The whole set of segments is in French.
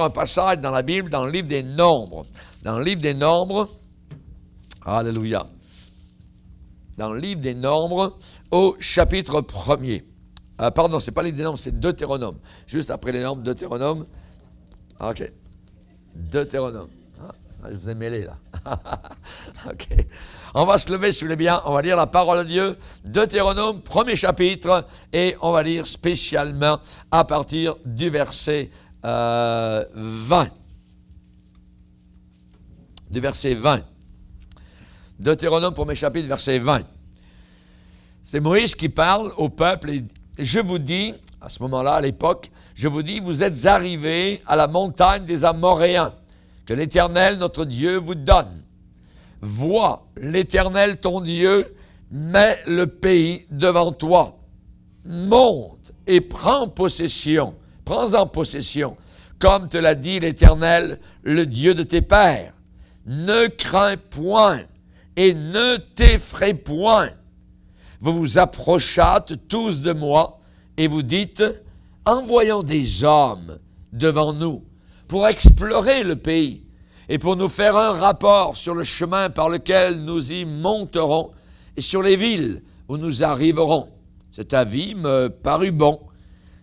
un passage dans la Bible, dans le livre des Nombres. Dans le livre des Nombres, alléluia. Dans le livre des Nombres, au chapitre 1er. Pardon, c'est pas les Nombres, c'est Deutéronome. Juste après les Nombres, Deutéronome. OK. Deutéronome. Je vous ai mêlé, là. OK. On va se lever, si vous voulez bien. On va lire la parole de Dieu. Deutéronome, premier chapitre. Et on va lire spécialement à partir du verset 20. Du verset 20. Deutéronome, premier chapitre, verset 20. C'est Moïse qui parle au peuple. Et je vous dis, à ce moment-là, à l'époque, je vous dis, vous êtes arrivés à la montagne des Amoréens, que l'Éternel, notre Dieu, vous donne. Vois, l'Éternel, ton Dieu, met le pays devant toi. Monte et prends possession. Prends-en possession, comme te l'a dit l'Éternel, le Dieu de tes pères. Ne crains point et ne t'effraie point. Vous vous approchâtes tous de moi et vous dites, envoyons des hommes devant nous pour explorer le pays et pour nous faire un rapport sur le chemin par lequel nous y monterons et sur les villes où nous arriverons. Cet avis me parut bon,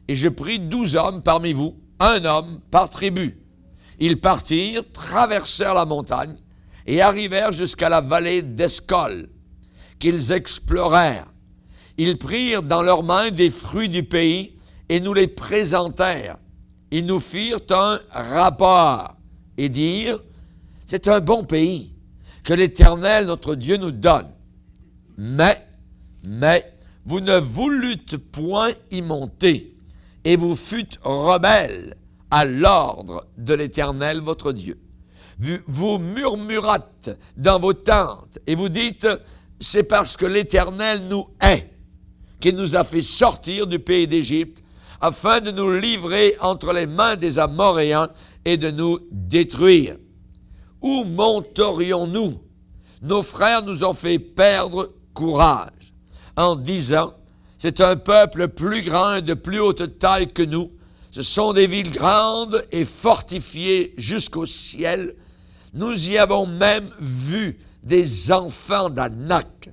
et je pris 12 hommes parmi vous, un homme par tribu. Ils partirent, traversèrent la montagne et arrivèrent jusqu'à la vallée d'Escol, qu'ils explorèrent. Ils prirent dans leurs mains des fruits du pays et nous les présentèrent. Ils nous firent un rapport et dirent, c'est un bon pays que l'Éternel, notre Dieu, nous donne. Mais, vous ne voulûtes point y monter, et vous fûtes rebelles à l'ordre de l'Éternel, votre Dieu. Vous murmurâtes dans vos tentes, et vous dites, c'est parce que l'Éternel nous hait, qu'il nous a fait sortir du pays d'Égypte, afin de nous livrer entre les mains des Amoréens et de nous détruire. Où monterions-nous? Nos frères nous ont fait perdre courage, en disant, c'est un peuple plus grand et de plus haute taille que nous. Ce sont des villes grandes et fortifiées jusqu'au ciel. Nous y avons même vu des enfants d'Anak.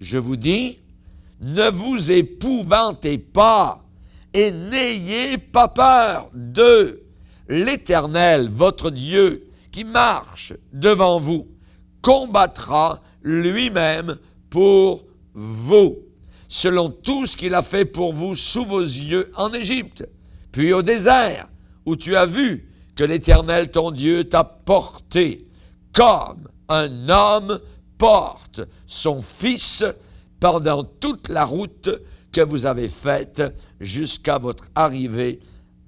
Je vous dis, ne vous épouvantez pas et n'ayez pas peur d'eux. L'Éternel, votre Dieu, qui marche devant vous, combattra lui-même pour vous, selon tout ce qu'il a fait pour vous sous vos yeux en Égypte, puis au désert, où tu as vu que l'Éternel, ton Dieu, t'a porté, comme un homme porte son fils pendant toute la route que vous avez faite jusqu'à votre arrivée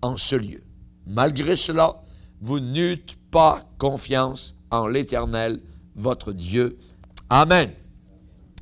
en ce lieu. Malgré cela, vous n'eûtes pas confiance en l'Éternel, votre Dieu. Amen.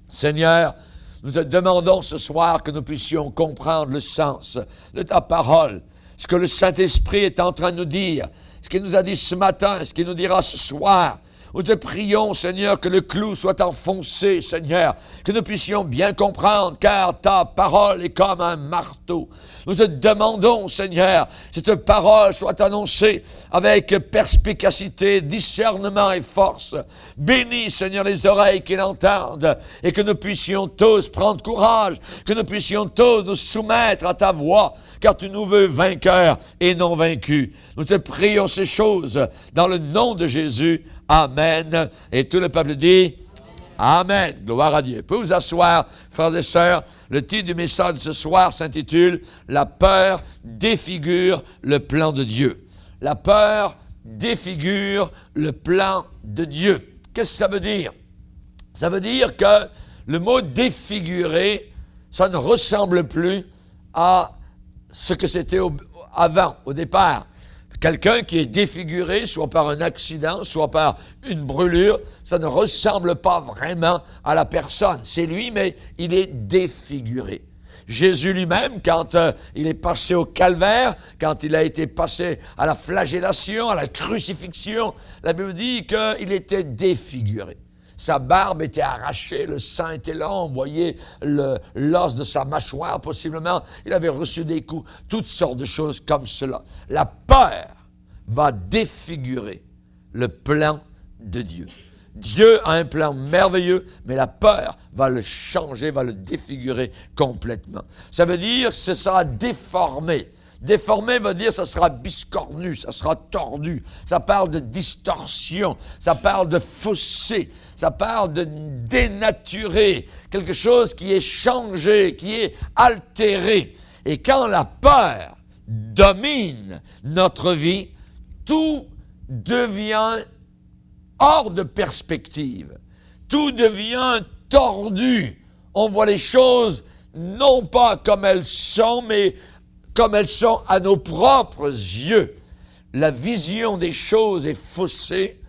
Seigneur, nous te demandons ce soir que nous puissions comprendre le sens de ta parole, ce que le Saint-Esprit est en train de nous dire, ce qu'il nous a dit ce matin, ce qu'il nous dira ce soir. Nous te prions, Seigneur, que le clou soit enfoncé, Seigneur, que nous puissions bien comprendre, car ta parole est comme un marteau. Nous te demandons, Seigneur, que cette parole soit annoncée avec perspicacité, discernement et force. Bénis, Seigneur, les oreilles qui l'entendent, et que nous puissions tous prendre courage, que nous puissions tous nous soumettre à ta voix, car tu nous veux vainqueurs et non vaincus. Nous te prions ces choses dans le nom de Jésus. Amen. Et tout le peuple dit Amen. Gloire à Dieu. Vous pouvez vous asseoir, frères et sœurs. Le titre du message de ce soir s'intitule « La peur défigure le plan de Dieu ». La peur défigure le plan de Dieu. Qu'est-ce que ça veut dire? Ça veut dire que le mot « défigurer », ça ne ressemble plus à ce que c'était avant, au départ. Quelqu'un qui est défiguré, soit par un accident, soit par une brûlure, ça ne ressemble pas vraiment à la personne. C'est lui, mais il est défiguré. Jésus lui-même, quand il est passé au calvaire, quand il a été passé à la flagellation, à la crucifixion, la Bible dit qu'il était défiguré. Sa barbe était arrachée, le sang était là, on voyait l'os de sa mâchoire, possiblement. Il avait reçu des coups, toutes sortes de choses comme cela. La peur va défigurer le plan de Dieu. Dieu a un plan merveilleux, mais la peur va le changer, va le défigurer complètement. Ça veut dire que ce sera déformé. Déformé veut dire que ça sera biscornu, ça sera tordu. Ça parle de distorsion, ça parle de fossé, ça parle de dénaturer, quelque chose qui est changé, qui est altéré. Et quand la peur domine notre vie, tout devient hors de perspective. Tout devient tordu. On voit les choses non pas comme elles sont, mais comme elles sont à nos propres yeux. La vision des choses est faussée.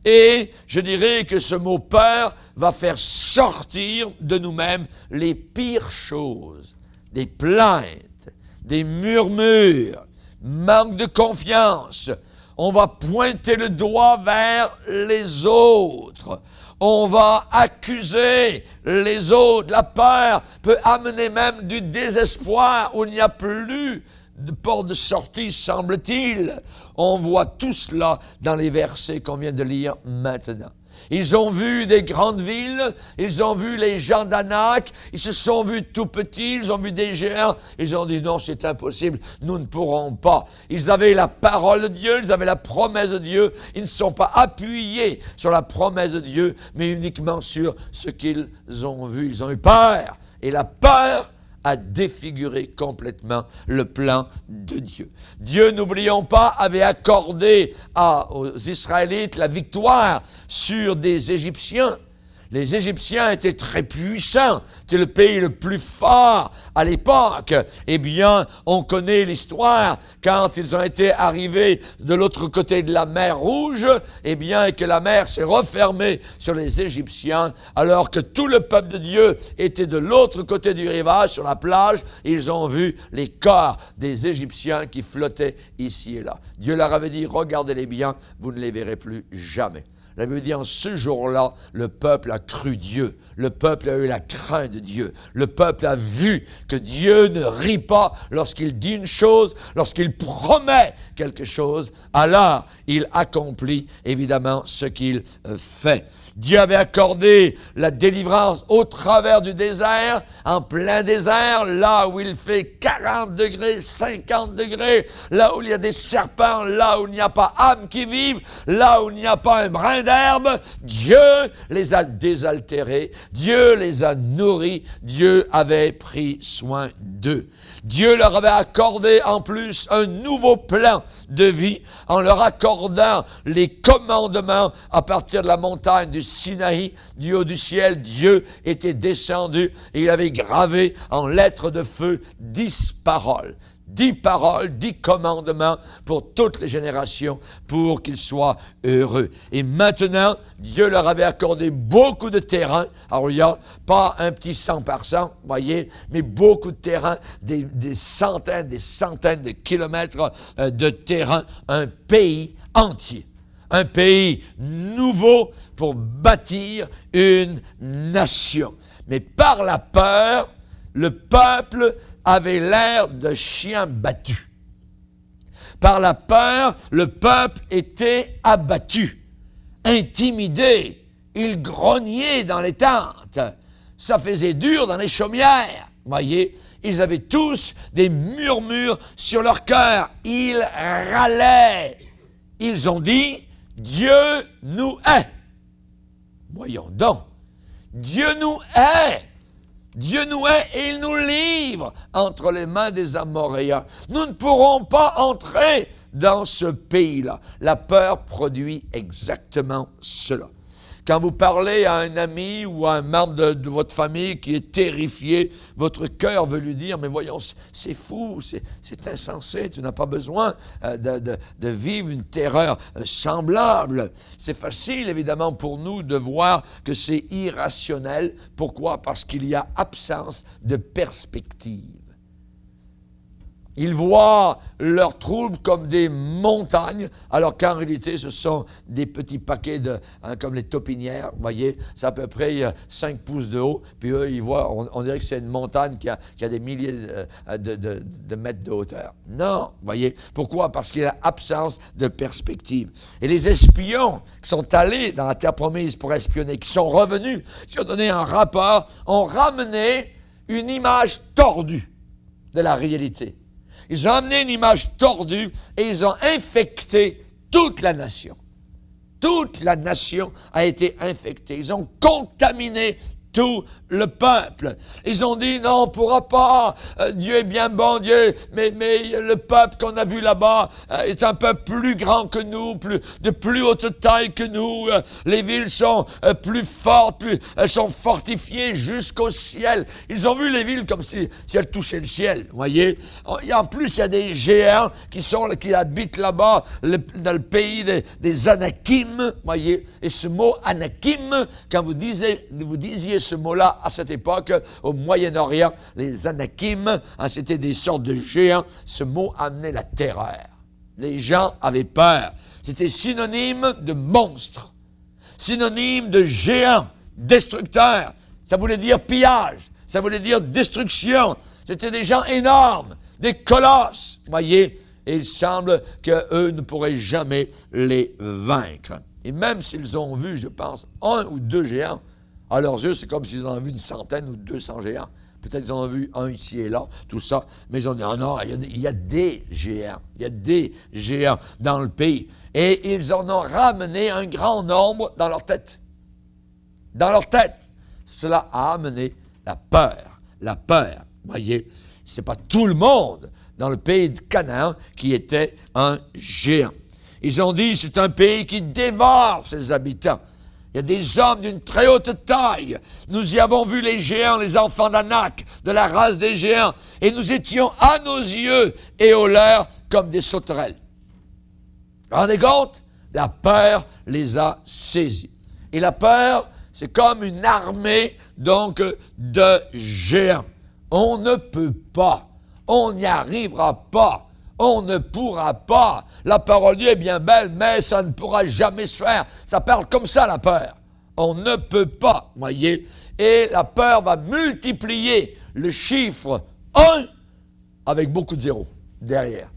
Et je dirais que ce mot peur va faire sortir de nous-mêmes les pires choses. Des plaintes, des murmures, manque de confiance. On va pointer le doigt vers les autres. On va accuser les autres. La peur peut amener même du désespoir où il n'y a plus de porte de sortie, semble-t-il. On voit tout cela dans les versets qu'on vient de lire maintenant. Ils ont vu des grandes villes, ils ont vu les gens d'Anak, ils se sont vus tout petits, ils ont vu des géants, ils ont dit non, c'est impossible, nous ne pourrons pas. Ils avaient la parole de Dieu, ils avaient la promesse de Dieu, ils ne sont pas appuyés sur la promesse de Dieu, mais uniquement sur ce qu'ils ont vu. Ils ont eu peur, et la peur a défiguré complètement le plan de Dieu. Dieu, n'oublions pas, avait accordé aux Israélites la victoire sur des Égyptiens. Les Égyptiens étaient très puissants. C'était le pays le plus fort à l'époque. Eh bien, on connaît l'histoire. Quand ils ont été arrivés de l'autre côté de la mer Rouge, eh bien, que la mer s'est refermée sur les Égyptiens, alors que tout le peuple de Dieu était de l'autre côté du rivage, sur la plage, ils ont vu les corps des Égyptiens qui flottaient ici et là. Dieu leur avait dit, regardez-les bien, vous ne les verrez plus jamais. La Bible dit, en ce jour-là, le peuple a cru Dieu. Le peuple a eu la crainte de Dieu. Le peuple a vu que Dieu ne rit pas lorsqu'il dit une chose, lorsqu'il promet quelque chose. Alors, il accomplit évidemment ce qu'il fait. Dieu avait accordé la délivrance au travers du désert, en plein désert, là où il fait 40 degrés, 50 degrés, là où il y a des serpents, là où il n'y a pas âme qui vive, là où il n'y a pas un brin d'herbe. Dieu les a désaltérés, Dieu les a nourris, Dieu avait pris soin d'eux. Dieu leur avait accordé en plus un nouveau plan de vie en leur accordant les commandements à partir de la montagne du Sinaï, du haut du ciel. Dieu était descendu et il avait gravé en lettres de feu 10 paroles. 10 paroles, 10 commandements pour toutes les générations, pour qu'ils soient heureux. Et maintenant, Dieu leur avait accordé beaucoup de terrain. Alors, il n'y a pas un petit 100%, voyez, mais beaucoup de terrain, des centaines de kilomètres de terrain, un pays entier. Un pays nouveau pour bâtir une nation. Mais par la peur, le peuple avait l'air de chien battu. Par la peur, le peuple était abattu, intimidé. Il grognait dans les tentes. Ça faisait dur dans les chaumières. Voyez, ils avaient tous des murmures sur leur cœur. Ils râlaient. Ils ont dit, Dieu nous hait. Voyons donc, Dieu nous hait. Dieu nous hait et il nous livre entre les mains des Amoréens. Nous ne pourrons pas entrer dans ce pays-là. La peur produit exactement cela. Quand vous parlez à un ami ou à un membre de votre famille qui est terrifié, votre cœur veut lui dire, mais voyons, c'est fou, c'est insensé, tu n'as pas besoin de vivre une terreur semblable. C'est facile, évidemment, pour nous de voir que c'est irrationnel. Pourquoi? Parce qu'il y a absence de perspective. Ils voient leurs troubles comme des montagnes, alors qu'en réalité, ce sont des petits paquets comme les taupinières. Vous voyez, c'est à peu près 5 pouces de haut. Puis eux, ils voient, on dirait que c'est une montagne qui a des milliers de mètres de hauteur. Non, vous voyez. Pourquoi? Parce qu'il y a absence de perspective. Et les espions qui sont allés dans la terre promise pour espionner, qui sont revenus, qui ont donné un rapport, ont ramené une image tordue de la réalité. Ils ont amené une image tordue et ils ont infecté toute la nation. Toute la nation a été infectée. Ils ont contaminé tout le peuple. Ils ont dit, non, on ne pourra pas, Dieu est bien bon, Dieu, mais le peuple qu'on a vu là-bas est un peu plus grand que nous, de plus haute taille que nous, les villes sont plus fortes, elles sont fortifiées jusqu'au ciel. Ils ont vu les villes comme si elles touchaient le ciel, vous voyez. Et en plus, il y a des géants qui habitent là-bas, dans le pays des Anakim, vous voyez. Et ce mot Anakim, quand vous disiez ce mot-là à cette époque, au Moyen-Orient, les Anakim, c'était des sortes de géants. Ce mot amenait la terreur. Les gens avaient peur. C'était synonyme de monstre, synonyme de géant, destructeur. Ça voulait dire pillage, ça voulait dire destruction. C'était des gens énormes, des colosses, voyez. Et il semble qu'eux ne pourraient jamais les vaincre. Et même s'ils ont vu, je pense, 1 ou 2 géants, à leurs yeux, c'est comme s'ils en ont vu une centaine ou 200 géants. Peut-être qu'ils en ont vu un ici et là, tout ça. Mais ils ont dit, non, il y a des géants. Il y a des géants dans le pays. Et ils en ont ramené un grand nombre dans leur tête. Dans leur tête. Cela a amené la peur. La peur. Vous voyez, ce n'est pas tout le monde dans le pays de Canaan qui était un géant. Ils ont dit, c'est un pays qui dévore ses habitants. Il y a des hommes d'une très haute taille. Nous y avons vu les géants, les enfants d'Anak, de la race des géants. Et nous étions à nos yeux et aux leurs comme des sauterelles. Vous vous rendez compte? La peur les a saisis. Et la peur, c'est comme une armée, donc, de géants. On ne peut pas. On n'y arrivera pas. On ne pourra pas. La parole de Dieu est bien belle, mais ça ne pourra jamais se faire. Ça parle comme ça, la peur. On ne peut pas, voyez. Et la peur va multiplier le chiffre 1 avec beaucoup de zéros derrière.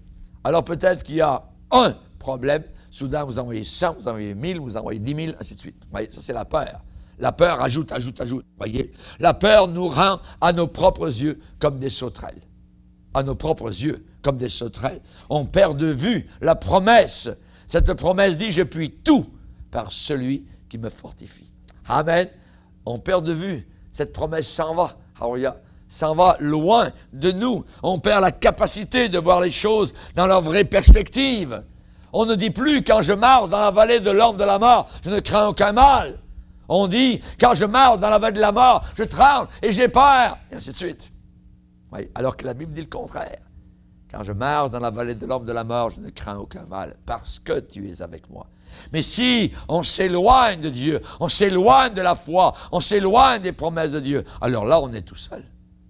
Alors peut-être qu'il y a un problème. Soudain, vous envoyez 100, vous envoyez 1000, vous envoyez 10 000, ainsi de suite. Vous voyez, ça c'est la peur. La peur ajoute. Voyez. La peur nous rend à nos propres yeux comme des sauterelles. À nos propres yeux, comme des sauterelles. On perd de vue la promesse. Cette promesse dit, je puis tout par celui qui me fortifie. Amen. On perd de vue. Cette promesse s'en va. Alléluia. S'en va loin de nous. On perd la capacité de voir les choses dans leur vraie perspective. On ne dit plus, quand je marche dans la vallée de l'ombre de la mort, je ne crains aucun mal. On dit, quand je marche dans la vallée de la mort, je tremble et j'ai peur. Et ainsi de suite. Oui, alors que la Bible dit le contraire. Quand je marche dans la vallée de l'ombre de la mort, je ne crains aucun mal, parce que tu es avec moi. Mais si on s'éloigne de Dieu, on s'éloigne de la foi, on s'éloigne des promesses de Dieu, alors là, on est tout seul.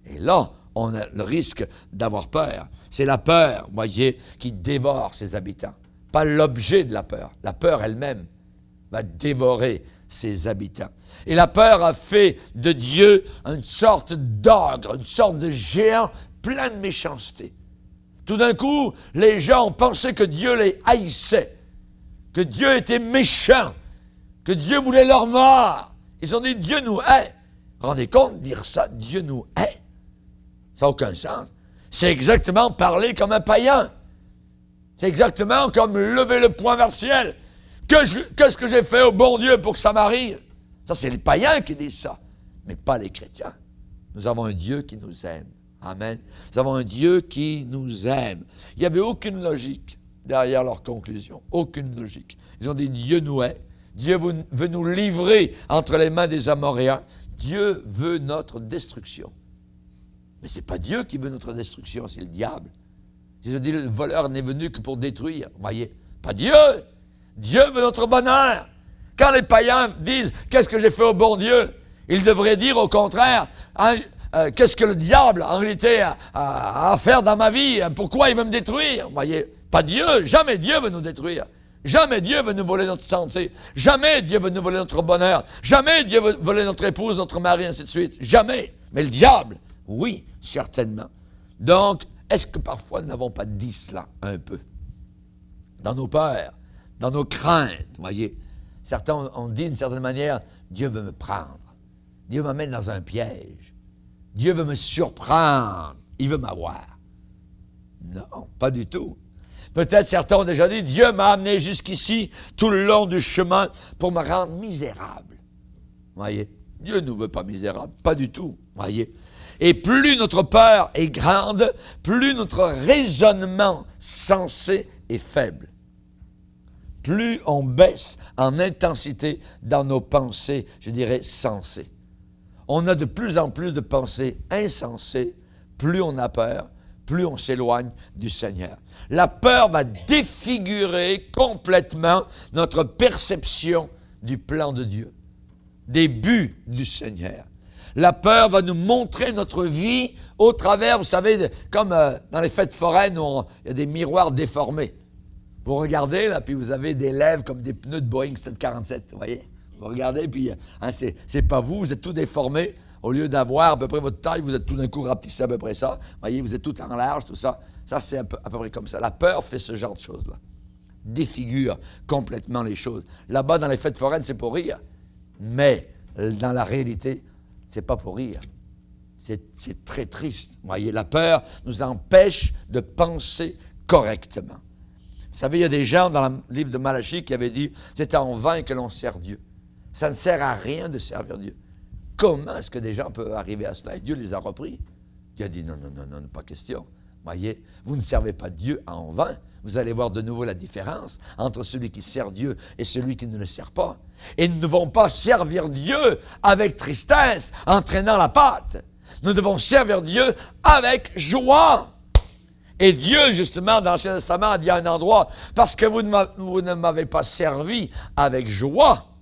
Et là, on a le risque d'avoir peur. C'est la peur, voyez, qui dévore ses habitants. Pas l'objet de la peur. La peur elle-même va dévorer ses habitants. Et la peur a fait de Dieu une sorte d'ogre, une sorte de géant plein de méchanceté. Tout d'un coup, les gens ont pensé que Dieu les haïssait, que Dieu était méchant, que Dieu voulait leur mort. Ils ont dit, Dieu nous hait. Rendez compte de dire ça, Dieu nous hait. Ça n'a aucun sens. C'est exactement parler comme un païen. C'est exactement comme lever le poing vers le ciel. Qu'est-ce que j'ai fait au bon Dieu pour que ça m'arrive? Ça, c'est les païens qui disent ça, mais pas les chrétiens. Nous avons un Dieu qui nous aime. Amen. Nous avons un Dieu qui nous aime. Il n'y avait aucune logique derrière leur conclusion. Aucune logique. Ils ont dit, Dieu nous hait. Dieu veut nous livrer entre les mains des Amoréens. Dieu veut notre destruction. Mais ce n'est pas Dieu qui veut notre destruction, c'est le diable. Ils ont dit, le voleur n'est venu que pour détruire. Vous voyez, pas Dieu. Dieu veut notre bonheur. Quand les païens disent, qu'est-ce que j'ai fait au bon Dieu? Ils devraient dire au contraire, qu'est-ce que le diable, en réalité, a à faire dans ma vie? Pourquoi il veut me détruire? Vous voyez, pas Dieu, jamais Dieu veut nous détruire. Jamais Dieu veut nous voler notre santé. Jamais Dieu veut nous voler notre bonheur. Jamais Dieu veut voler notre épouse, notre mari, ainsi de suite. Jamais. Mais le diable, oui, certainement. Donc, est-ce que parfois nous n'avons pas dit cela un peu? Dans nos peurs, dans nos craintes, vous voyez. Certains ont dit d'une certaine manière, Dieu veut me prendre. Dieu m'amène dans un piège. Dieu veut me surprendre. Il veut m'avoir. Non, pas du tout. Peut-être certains ont déjà dit, Dieu m'a amené jusqu'ici tout le long du chemin pour me rendre misérable. Voyez, Dieu ne nous veut pas misérables, pas du tout. Voyez. Et plus notre peur est grande, plus notre raisonnement sensé est faible. Plus on baisse en intensité dans nos pensées, je dirais sensées. On a de plus en plus de pensées insensées, plus on a peur, plus on s'éloigne du Seigneur. La peur va défigurer complètement notre perception du plan de Dieu, des buts du Seigneur. La peur va nous montrer notre vie au travers, vous savez, comme dans les fêtes foraines où il y a des miroirs déformés. Vous regardez, là, puis vous avez des lèvres comme des pneus de Boeing 747, vous voyez? Vous regardez, puis c'est pas vous, vous êtes tout déformé. Au lieu d'avoir à peu près votre taille, vous êtes tout d'un coup rapetissé à peu près ça. Vous voyez, vous êtes tout en large, tout ça. Ça, c'est à peu près comme ça. La peur fait ce genre de choses-là. Défigure complètement les choses. Là-bas, dans les fêtes foraines, c'est pour rire. Mais dans la réalité, c'est pas pour rire. C'est très triste. Vous voyez, la peur nous empêche de penser correctement. Vous savez, il y a des gens dans le livre de Malachie qui avaient dit « C'est en vain que l'on sert Dieu. Ça ne sert à rien de servir Dieu. » Comment est-ce que des gens peuvent arriver à cela? Et Dieu les a repris. Dieu a dit non, pas question. Voyez, vous ne servez pas Dieu en vain. Vous allez voir de nouveau la différence entre celui qui sert Dieu et celui qui ne le sert pas. Et nous ne devons pas servir Dieu avec tristesse, en traînant la patte. Nous devons servir Dieu avec joie. Et Dieu, justement, dans l'Ancien Testament, a dit à un endroit, parce que vous ne m'avez pas servi avec joie,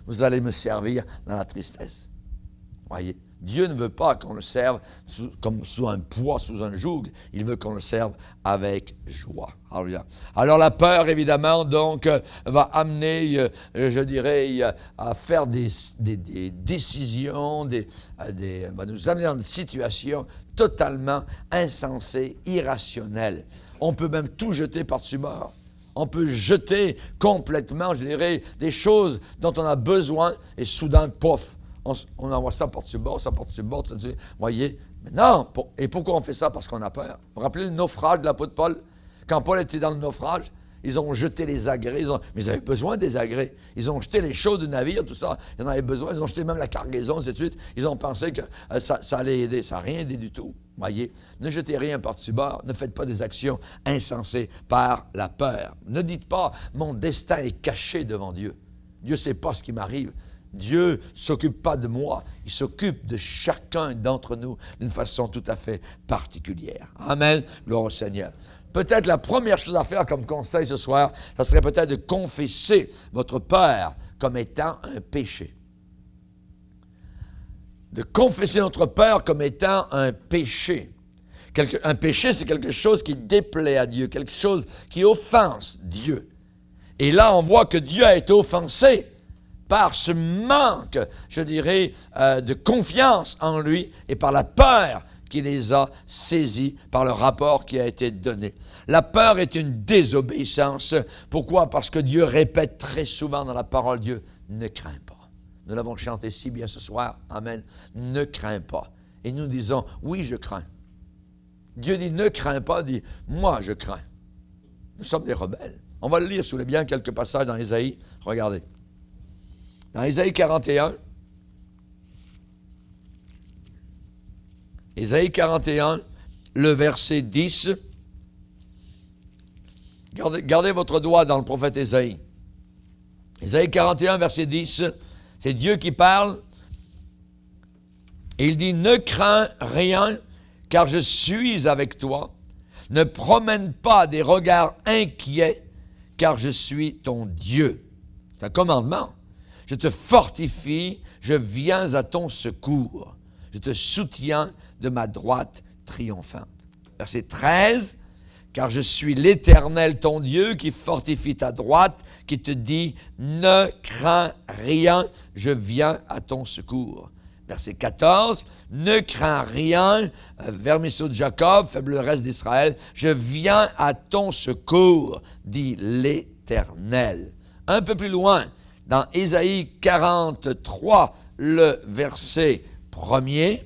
vous allez me servir dans la tristesse. Voyez, Dieu ne veut pas qu'on le serve comme sous un poids, sous un joug. Il veut qu'on le serve avec joie. Alléluia. Alors la peur, évidemment, donc, va amener, je dirais, à faire des décisions, va nous amener dans des situations totalement insensées, irrationnelles. On peut même tout jeter par-dessus bord. On peut jeter complètement, je dirais, des choses dont on a besoin et soudain, pof, on envoie ça par-dessus bord, vous voyez. Mais non, et pourquoi on fait ça? Parce qu'on a peur. Vous vous rappelez le naufrage de l'apôtre Paul? Quand Paul était dans le naufrage, ils ont jeté les agrès, mais ils avaient besoin des agrès. Ils ont jeté les choses du navire, tout ça, ils en avaient besoin, ils ont jeté même la cargaison, ainsi de suite. Ils ont pensé que ça allait aider. Ça n'a rien aidé du tout. Voyez, ne jetez rien par-dessus bord, ne faites pas des actions insensées par la peur. Ne dites pas, mon destin est caché devant Dieu. Dieu ne sait pas ce qui m'arrive. Dieu ne s'occupe pas de moi, il s'occupe de chacun d'entre nous d'une façon tout à fait particulière. Amen, gloire au Seigneur. Peut-être la première chose à faire comme conseil ce soir, ça serait peut-être de confesser votre peur comme étant un péché. De confesser notre peur comme étant un péché. Un péché, c'est quelque chose qui déplaît à Dieu, quelque chose qui offense Dieu. Et là, on voit que Dieu a été offensé par ce manque, je dirais, de confiance en lui et par la peur qui les a saisis par le rapport qui a été donné. La peur est une désobéissance. Pourquoi? Parce que Dieu répète très souvent dans la parole de Dieu, ne crains pas. Nous l'avons chanté si bien ce soir. Amen. Ne crains pas. Et nous disons, oui, je crains. Dieu dit, ne crains pas, dit, moi, je crains. Nous sommes des rebelles. On va le lire sous les biens quelques passages dans Ésaïe. Regardez. Dans Ésaïe 41, le verset 10, gardez votre doigt dans le prophète Ésaïe. Ésaïe 41, verset 10, c'est Dieu qui parle. Et il dit, ne crains rien, car je suis avec toi. Ne promène pas des regards inquiets, car je suis ton Dieu. C'est un commandement. Je te fortifie, je viens à ton secours. je te soutiens de ma droite triomphante. Verset 13, car je suis l'Éternel ton Dieu qui fortifie ta droite, qui te dit, ne crains rien, je viens à ton secours. Verset 14, ne crains rien, vermisseau de Jacob, faible reste d'Israël, je viens à ton secours, dit l'Éternel. Un peu plus loin, dans Ésaïe 43, le verset 1er,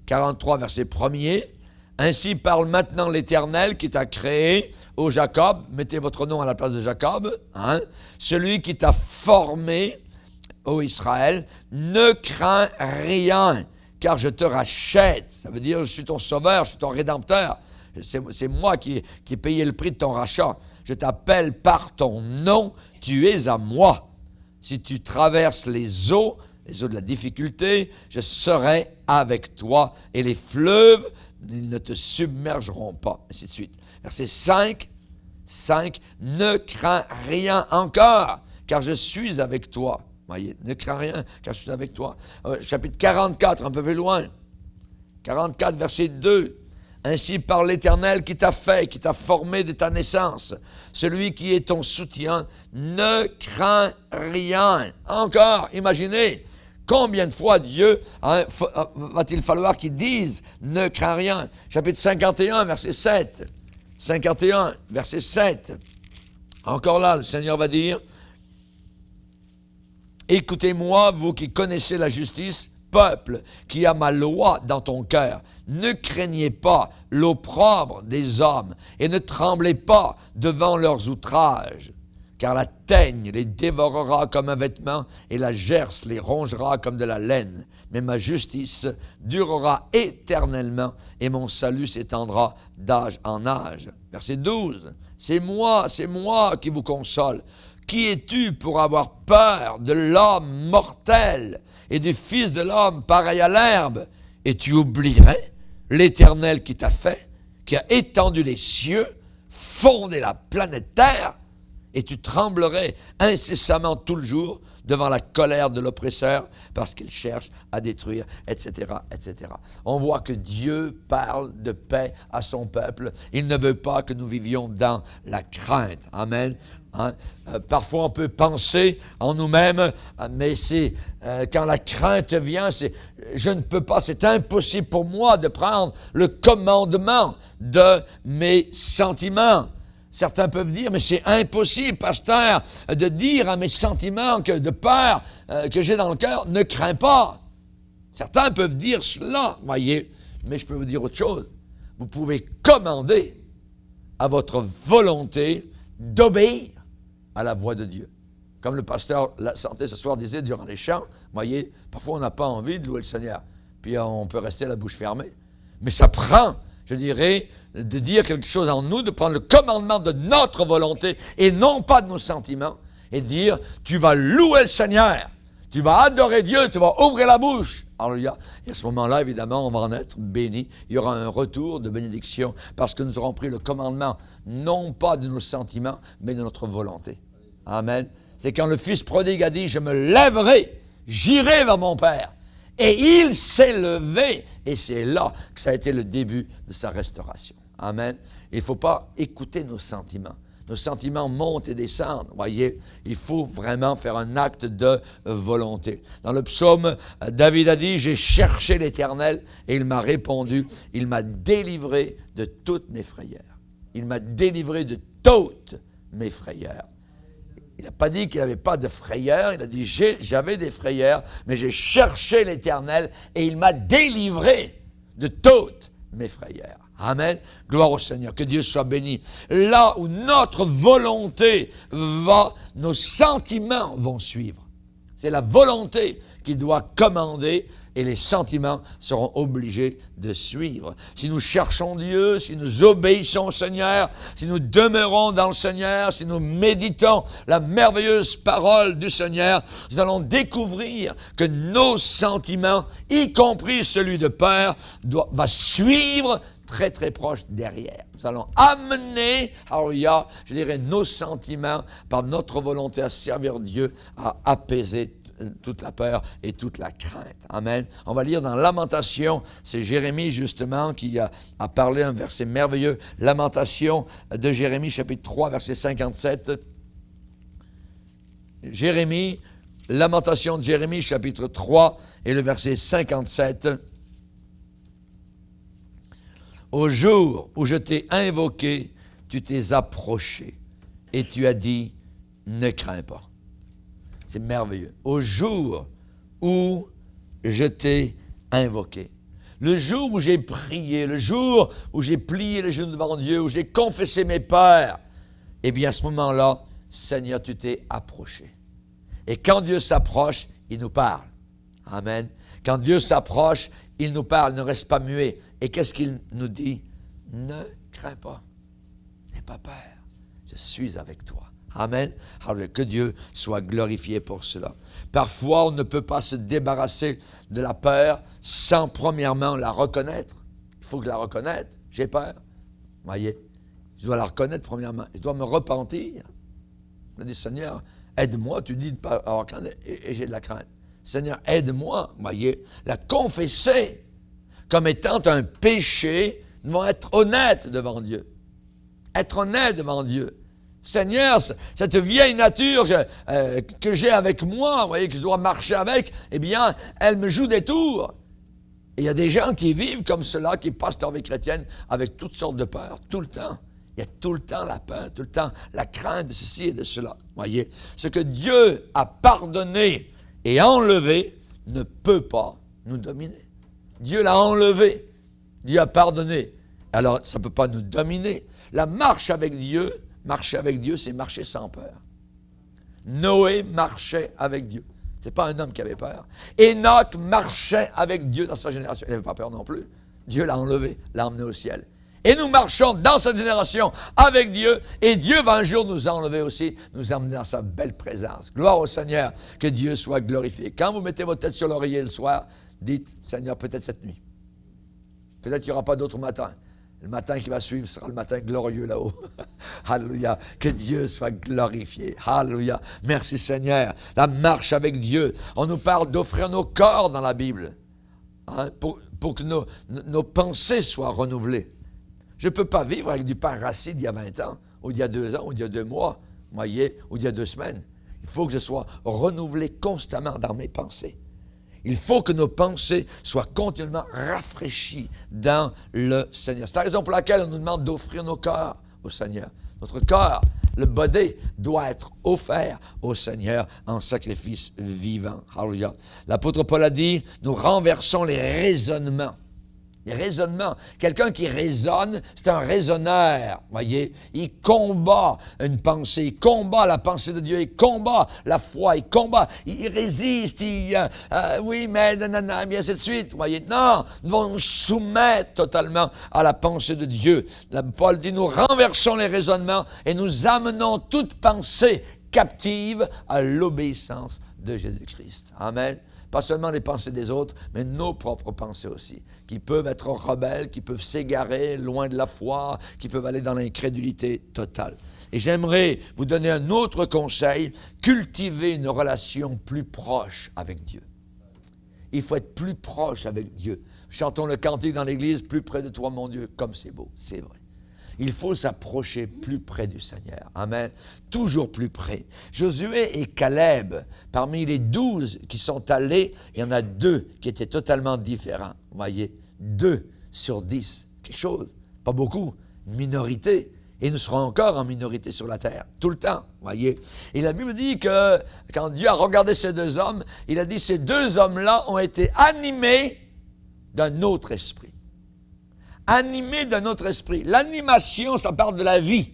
43, verset 1er, ainsi parle maintenant l'Éternel qui t'a créé, ô Jacob, mettez votre nom à la place de Jacob, celui qui t'a formé, ô Israël, ne crains rien, car je te rachète. Ça veut dire, je suis ton sauveur, je suis ton rédempteur. C'est moi qui ai payé le prix de ton rachat. Je t'appelle par ton nom, tu es à moi. Si tu traverses les eaux de la difficulté, je serai avec toi, et les fleuves, ils ne te submergeront pas, ainsi de suite. Verset 5, ne crains rien encore, car je suis avec toi. Voyez, ne crains rien, car je suis avec toi. Chapitre 44, un peu plus loin. 44, verset 2. Ainsi parle l'Éternel qui t'a fait, qui t'a formé de ta naissance. Celui qui est ton soutien, ne crains rien. Encore, imaginez, combien de fois Dieu va-t-il falloir qu'il dise « ne crains rien ». Chapitre 51, verset 7. 51, verset 7. Encore là, le Seigneur va dire « Écoutez-moi, vous qui connaissez la justice, peuple qui a ma loi dans ton cœur. Ne craignez pas l'opprobre des hommes et ne tremblez pas devant leurs outrages. Car la teigne les dévorera comme un vêtement et la gerce les rongera comme de la laine. Mais ma justice durera éternellement et mon salut s'étendra d'âge en âge. » Verset 12. C'est moi qui vous console. Qui es-tu pour avoir peur de l'homme mortel et du Fils de l'homme pareil à l'herbe? Et tu oublierais l'Éternel qui t'a fait, qui a étendu les cieux, fondé la planète Terre, et tu tremblerais incessamment tout le jour devant la colère de l'oppresseur parce qu'il cherche à détruire, etc., etc. On voit que Dieu parle de paix à son peuple. Il ne veut pas que nous vivions dans la crainte. Amen. Parfois, on peut penser en nous-mêmes, mais c'est quand la crainte vient, je ne peux pas, c'est impossible pour moi de prendre le commandement de mes sentiments. Certains peuvent dire, mais c'est impossible, pasteur, de dire à mes sentiments de peur que j'ai dans le cœur, ne crains pas. Certains peuvent dire cela, voyez, mais je peux vous dire autre chose. Vous pouvez commander à votre volonté d'obéir à la voix de Dieu. Comme le pasteur La Santé ce soir disait durant les chants, voyez, parfois on n'a pas envie de louer le Seigneur, puis on peut rester la bouche fermée. Mais ça prend, je dirais, de dire quelque chose en nous, de prendre le commandement de notre volonté et non pas de nos sentiments, et de dire, tu vas louer le Seigneur, tu vas adorer Dieu, tu vas ouvrir la bouche. Alléluia. Et à ce moment-là, évidemment, on va en être béni. Il y aura un retour de bénédiction parce que nous aurons pris le commandement, non pas de nos sentiments, mais de notre volonté. Amen. C'est quand le Fils prodigue a dit, je me lèverai, j'irai vers mon Père. Et il s'est levé, et c'est là que ça a été le début de sa restauration. Amen. Il ne faut pas écouter nos sentiments. Nos sentiments montent et descendent. Voyez, il faut vraiment faire un acte de volonté. Dans le psaume, David a dit, j'ai cherché l'Éternel et il m'a répondu. Il m'a délivré de toutes mes frayeurs. Il m'a délivré de toutes mes frayeurs. Il n'a pas dit qu'il n'avait pas de frayeur, il a dit j'avais des frayeurs, mais j'ai cherché l'Éternel et il m'a délivré de toutes mes frayeurs. Amen. Gloire au Seigneur, que Dieu soit béni. Là où notre volonté va, nos sentiments vont suivre. C'est la volonté qui doit commander et les sentiments seront obligés de suivre. Si nous cherchons Dieu, si nous obéissons au Seigneur, si nous demeurons dans le Seigneur, si nous méditons la merveilleuse parole du Seigneur, nous allons découvrir que nos sentiments, y compris celui de peur, va suivre très très proche derrière. Nous allons amener, je dirais, nos sentiments par notre volonté à servir Dieu, à apaiser toute la peur et toute la crainte. Amen. On va lire dans Lamentation, c'est Jérémie justement qui a parlé un verset merveilleux. Lamentation de Jérémie, chapitre 3, verset 57. Jérémie, Lamentation de Jérémie, chapitre 3 et le verset 57. Au jour où je t'ai invoqué, tu t'es approché et tu as dit, ne crains pas. C'est merveilleux. Au jour où je t'ai invoqué, le jour où j'ai prié, le jour où j'ai plié les genoux devant Dieu, où j'ai confessé mes peurs, eh bien à ce moment-là, Seigneur, tu t'es approché. Et quand Dieu s'approche, il nous parle. Amen. Quand Dieu s'approche, il nous parle, ne reste pas muet. Et qu'est-ce qu'il nous dit? Ne crains pas. N'aie pas peur. Je suis avec toi. Amen. Alors que Dieu soit glorifié pour cela. Parfois, on ne peut pas se débarrasser de la peur sans premièrement la reconnaître. Il faut que la reconnaisse. J'ai peur. Voyez, je dois la reconnaître premièrement. Je dois me repentir. Je dis, Seigneur, aide-moi. Tu dis de ne pas avoir crainte et j'ai de la crainte. Seigneur, aide-moi. Voyez, la confesser comme étant un péché, nous devons être honnêtes devant Dieu. Être honnête devant Dieu. Seigneur, cette vieille nature que j'ai avec moi, vous voyez, que je dois marcher avec, eh bien, elle me joue des tours. Et il y a des gens qui vivent comme cela, qui passent leur vie chrétienne avec toutes sortes de peurs, tout le temps. Il y a tout le temps la peur, tout le temps la crainte de ceci et de cela. Voyez, ce que Dieu a pardonné et enlevé ne peut pas nous dominer. Dieu l'a enlevé, Dieu a pardonné. Alors, ça ne peut pas nous dominer. La marche avec Dieu, c'est marcher sans peur. Noé marchait avec Dieu. Ce n'est pas un homme qui avait peur. Enoch marchait avec Dieu dans sa génération. Il n'avait pas peur non plus. Dieu l'a enlevé, l'a emmené au ciel. Et nous marchons dans cette génération avec Dieu, et Dieu va un jour nous enlever aussi, nous emmener dans sa belle présence. Gloire au Seigneur, que Dieu soit glorifié. Quand vous mettez votre tête sur l'oreiller le soir, dites, Seigneur, peut-être cette nuit. Peut-être qu'il n'y aura pas d'autre matin. Le matin qui va suivre sera le matin glorieux là-haut. Alléluia. Que Dieu soit glorifié. Alléluia. Merci Seigneur. La marche avec Dieu. On nous parle d'offrir nos corps dans la Bible. Hein, pour que nos pensées soient renouvelées. Je ne peux pas vivre avec du pain rassis d'il y a 20 ans, ou d'il y a 2 ans, ou d'il y a 2 mois, voyez, ou d'il y a 2 semaines. Il faut que je sois renouvelé constamment dans mes pensées. Il faut que nos pensées soient continuellement rafraîchies dans le Seigneur. C'est la raison pour laquelle on nous demande d'offrir nos cœurs au Seigneur. Notre cœur, le body, doit être offert au Seigneur en sacrifice vivant. Alléluia. L'apôtre Paul a dit, nous renversons les raisonnements. Les raisonnements. Quelqu'un qui raisonne, c'est un raisonneur, voyez. Il combat une pensée, il combat la pensée de Dieu, il combat la foi, il combat, il résiste, oui, mais nanana, bien ainsi de suite, voyez. Non, nous devons nous soumettre totalement à la pensée de Dieu. Paul dit, nous renversons les raisonnements et nous amenons toute pensée captive à l'obéissance de Jésus-Christ. Amen. Pas seulement les pensées des autres, mais nos propres pensées aussi, qui peuvent être rebelles, qui peuvent s'égarer loin de la foi, qui peuvent aller dans l'incrédulité totale. Et j'aimerais vous donner un autre conseil, cultiver une relation plus proche avec Dieu. Il faut être plus proche avec Dieu. Chantons le cantique dans l'église, plus près de toi, mon Dieu, comme c'est beau, c'est vrai. Il faut s'approcher plus près du Seigneur. Amen. Toujours plus près. Josué et Caleb, parmi les 12 qui sont allés, il y en a 2 qui étaient totalement différents. Vous voyez, 2 sur 10. Quelque chose, pas beaucoup, une minorité. Et nous serons encore en minorité sur la terre, tout le temps, vous voyez. Et la Bible dit que quand Dieu a regardé ces 2 hommes, il a dit ces 2 hommes-là ont été animés d'un autre esprit. Animé de notre esprit. L'animation, ça parle de la vie.